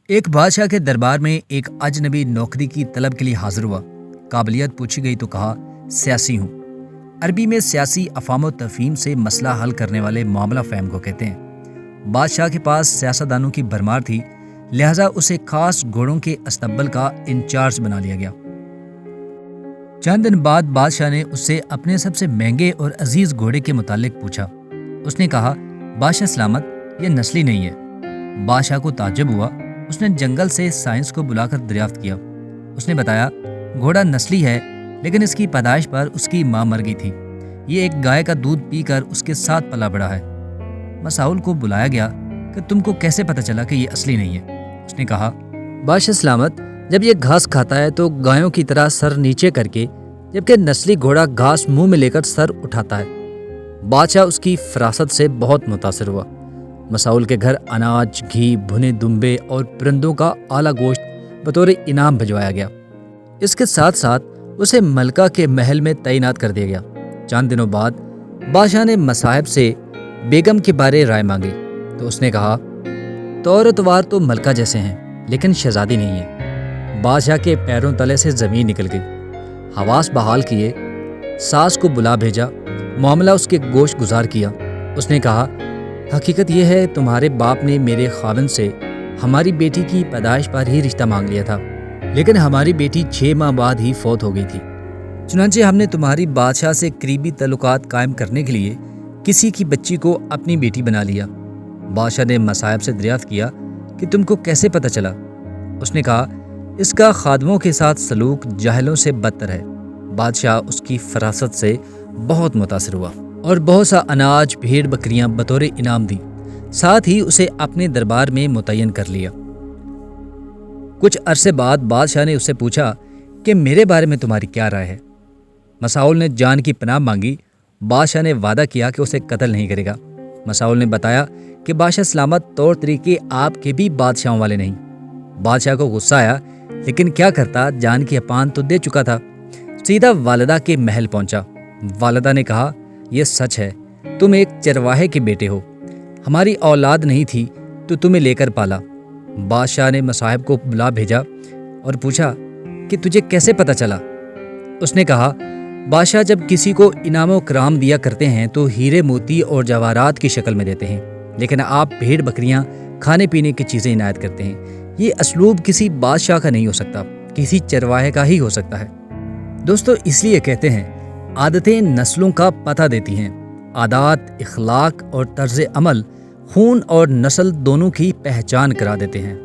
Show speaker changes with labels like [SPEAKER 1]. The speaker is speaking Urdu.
[SPEAKER 1] ایک بادشاہ کے دربار میں ایک اجنبی نوکری کی طلب کے لیے حاضر ہوا۔ قابلیت پوچھی گئی تو کہا سیاسی ہوں۔ عربی میں سیاسی افہام و تفہیم سے مسئلہ حل کرنے والے معاملہ فہم کو کہتے ہیں۔ بادشاہ کے پاس سیاستدانوں کی بھرمار تھی، لہٰذا اسے خاص گھوڑوں کے استقبال کا انچارج بنا لیا گیا۔ چند دن بعد بادشاہ نے اس سے اپنے سب سے مہنگے اور عزیز گھوڑے کے متعلق پوچھا۔ اس نے کہا بادشاہ سلامت، یہ نسلی نہیں ہے۔ بادشاہ کو تعجب ہوا۔ اس نے جنگل سے سائنس کو بلا کر دریافت کیا۔ اس نے بتایا گھوڑا نسلی ہے، لیکن اس کی پیدائش پر اس کی ماں مر گئی تھی۔ یہ ایک گائے کا دودھ پی کر اس کے ساتھ پلا بڑھا ہے۔ مساؤل کو بلایا گیا کہ تم کو کیسے پتہ چلا کہ یہ اصلی نہیں ہے؟ اس نے کہا بادشاہ سلامت، جب یہ گھاس کھاتا ہے تو گایوں کی طرح سر نیچے کر کے، جبکہ نسلی گھوڑا گھاس منہ میں لے کر سر اٹھاتا ہے۔ بادشاہ اس کی فراست سے بہت متاثر ہوا۔ مساؤل کے گھر اناج، گھی، بھنے دمبے اور پرندوں کا اعلیٰ گوشت بطور انعام بھجوایا گیا۔ اس کے ساتھ ساتھ اسے ملکہ کے محل میں تعینات کر دیا گیا۔ چند دنوں بعد بادشاہ نے مصاحب سے بیگم کے بارے رائے مانگی تو اس نے کہا طور و تواار تو ملکہ جیسے ہیں، لیکن شہزادی نہیں ہے۔ بادشاہ کے پیروں تلے سے زمین نکل گئی۔ حواس بحال کیے، ساس کو بلا بھیجا، معاملہ اس کے گوش گزار کیا۔ اس نے کہا حقیقت یہ ہے تمہارے باپ نے میرے خاوند سے ہماری بیٹی کی پیدائش پر ہی رشتہ مانگ لیا تھا، لیکن ہماری بیٹی 6 ماہ بعد ہی فوت ہو گئی تھی۔ چنانچہ ہم نے تمہاری بادشاہ سے قریبی تعلقات قائم کرنے کے لیے کسی کی بچی کو اپنی بیٹی بنا لیا۔ بادشاہ نے مصاحب سے دریافت کیا کہ تم کو کیسے پتہ چلا؟ اس نے کہا اس کا خادموں کے ساتھ سلوک جاہلوں سے بدتر ہے۔ بادشاہ اس کی فراست سے بہت متاثر ہوا اور بہت سا اناج، بھیڑ بکریاں بطور انعام دی، ساتھ ہی اسے اپنے دربار میں متعین کر لیا۔ کچھ عرصے بعد بادشاہ نے اس سے پوچھا کہ میرے بارے میں تمہاری کیا رائے ہے؟ مساؤل نے جان کی پناہ مانگی۔ بادشاہ نے وعدہ کیا کہ اسے قتل نہیں کرے گا۔ مساؤل نے بتایا کہ بادشاہ سلامت، طور طریقے آپ کے بھی بادشاہوں والے نہیں۔ بادشاہ کو غصہ آیا، لیکن کیا کرتا، جان کی اپان تو دے چکا تھا۔ سیدھا والدہ کے محل پہنچا۔ والدہ نے کہا یہ سچ ہے، تم ایک چرواہے کے بیٹے ہو، ہماری اولاد نہیں تھی تو تمہیں لے کر پالا۔ بادشاہ نے مصاحب کو بلا بھیجا اور پوچھا کہ تجھے کیسے پتہ چلا؟ اس نے کہا بادشاہ جب کسی کو انعام و کرام دیا کرتے ہیں تو ہیرے موتی اور جواہرات کی شکل میں دیتے ہیں، لیکن آپ بھیڑ بکریاں، کھانے پینے کی چیزیں عنایت کرتے ہیں۔ یہ اسلوب کسی بادشاہ کا نہیں ہو سکتا، کسی چرواہے کا ہی ہو سکتا ہے۔ دوستو، اس لیے کہتے ہیں عادتیں نسلوں کا پتہ دیتی ہیں۔ عادات، اخلاق اور طرز عمل خون اور نسل دونوں کی پہچان کرا دیتے ہیں۔